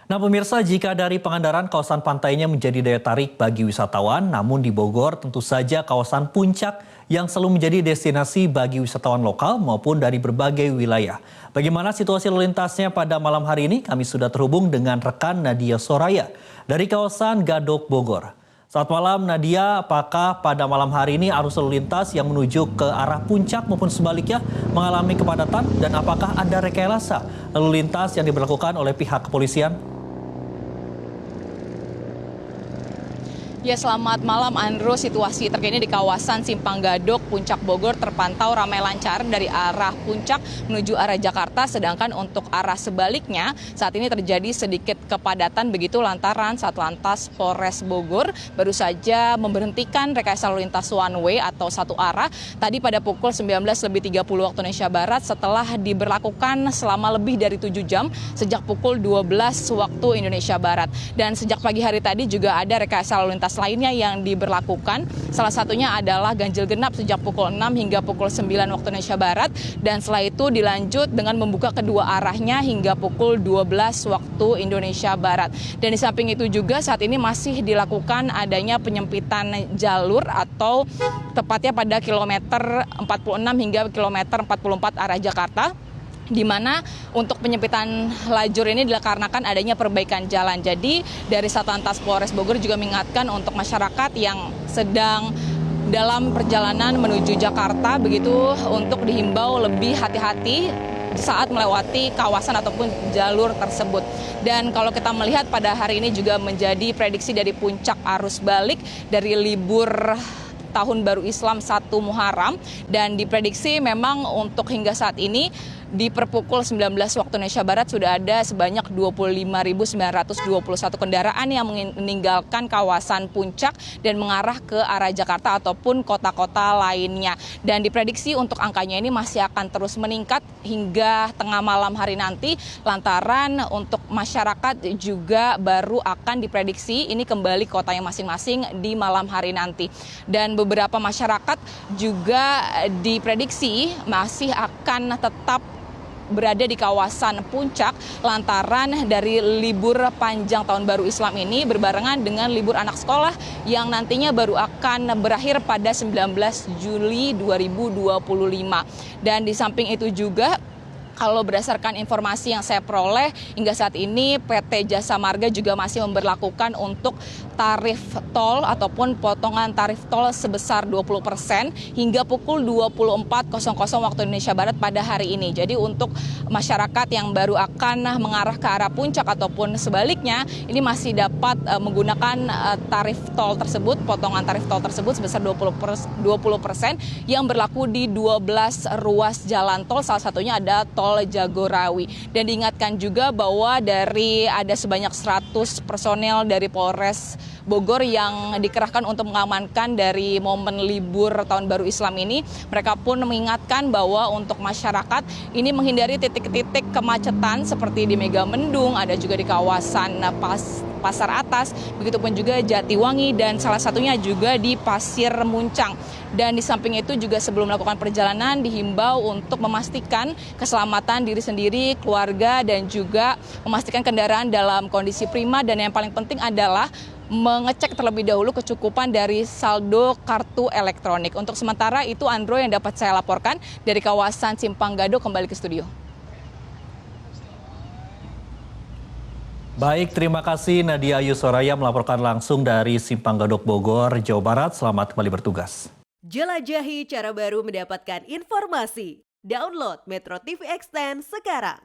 Nah pemirsa, jika dari Pangandaran kawasan pantainya menjadi daya tarik bagi wisatawan, namun di Bogor tentu saja kawasan puncak yang selalu menjadi destinasi bagi wisatawan lokal maupun dari berbagai wilayah. Bagaimana situasi lalu lintasnya pada malam hari ini? Kami sudah terhubung dengan rekan Nadia Soraya dari kawasan Gadok, Bogor. Selamat malam Nadia, apakah pada malam hari ini arus lalu lintas yang menuju ke arah puncak maupun sebaliknya mengalami kepadatan dan apakah ada rekayasa lalu lintas yang diberlakukan oleh pihak kepolisian? Ya, selamat malam Andro. Situasi terkini di kawasan Simpang Gadok, Puncak Bogor terpantau ramai lancar dari arah puncak menuju arah Jakarta. Sedangkan untuk arah sebaliknya saat ini terjadi sedikit kepadatan begitu lantaran Satlantas Polres Bogor baru saja memberhentikan rekayasa lalu lintas one way atau satu arah tadi pada pukul 19.30 waktu Indonesia Barat setelah diberlakukan selama lebih dari 7 jam sejak pukul 12 waktu Indonesia Barat. Dan sejak pagi hari tadi juga ada rekayasa lalu lintas lainnya yang diberlakukan. Salah satunya adalah ganjil genap sejak pukul 6 hingga pukul 9 waktu Indonesia Barat. Dan setelah itu dilanjut dengan membuka kedua arahnya hingga pukul 12 waktu Indonesia Barat. Dan di samping itu juga saat ini masih dilakukan adanya penyempitan jalur atau tepatnya pada kilometer 46 hingga kilometer 44 arah Jakarta, di mana untuk penyempitan lajur ini dikarenakan adanya perbaikan jalan. Jadi dari Satlantas Polres Bogor juga mengingatkan untuk masyarakat yang sedang dalam perjalanan menuju Jakarta begitu untuk dihimbau lebih hati-hati saat melewati kawasan ataupun jalur tersebut. Dan kalau kita melihat pada hari ini juga menjadi prediksi dari puncak arus balik dari libur Tahun Baru Islam 1 Muharram, dan diprediksi memang untuk hingga saat ini di pukul 19 waktu Indonesia Barat sudah ada sebanyak 25.921 kendaraan yang meninggalkan kawasan puncak dan mengarah ke arah Jakarta ataupun kota-kota lainnya. Dan diprediksi untuk angkanya ini masih akan terus meningkat hingga tengah malam hari nanti lantaran untuk masyarakat juga baru akan diprediksi ini kembali kotanya masing-masing di malam hari nanti. Dan beberapa masyarakat juga diprediksi masih akan tetap berada di kawasan puncak lantaran dari libur panjang Tahun Baru Islam ini berbarengan dengan libur anak sekolah yang nantinya baru akan berakhir pada 19 Juli 2025. Dan di samping itu juga kalau berdasarkan informasi yang saya peroleh hingga saat ini PT Jasa Marga juga masih memberlakukan untuk tarif tol ataupun potongan tarif tol sebesar 20% hingga pukul 24.00 waktu Indonesia Barat pada hari ini. Jadi untuk masyarakat yang baru akan mengarah ke arah puncak ataupun sebaliknya ini masih dapat menggunakan tarif tol tersebut, potongan tarif tol tersebut sebesar 20% yang berlaku di 12 ruas jalan tol, salah satunya ada tol Jagorawi. Dan diingatkan juga bahwa ada sebanyak 100 personel dari Polres Bogor yang dikerahkan untuk mengamankan dari momen libur Tahun Baru Islam ini. Mereka pun mengingatkan bahwa untuk masyarakat ini menghindari titik-titik kemacetan seperti di Megamendung, ada juga di kawasan Pasar Atas, begitupun juga Jatiwangi dan salah satunya juga di Pasir Muncang. Dan di samping itu juga sebelum melakukan perjalanan dihimbau untuk memastikan keselamatan diri sendiri, keluarga, dan juga memastikan kendaraan dalam kondisi prima. Dan yang paling penting adalah mengecek terlebih dahulu kecukupan dari saldo kartu elektronik. Untuk sementara itu Andro yang dapat saya laporkan dari kawasan Simpang Gadok, kembali ke studio. Baik, terima kasih Nadia Ayu Soraya melaporkan langsung dari Simpang Gadok, Bogor, Jawa Barat. Selamat kembali bertugas. Jelajahi cara baru mendapatkan informasi. Download Metro TV Extend sekarang.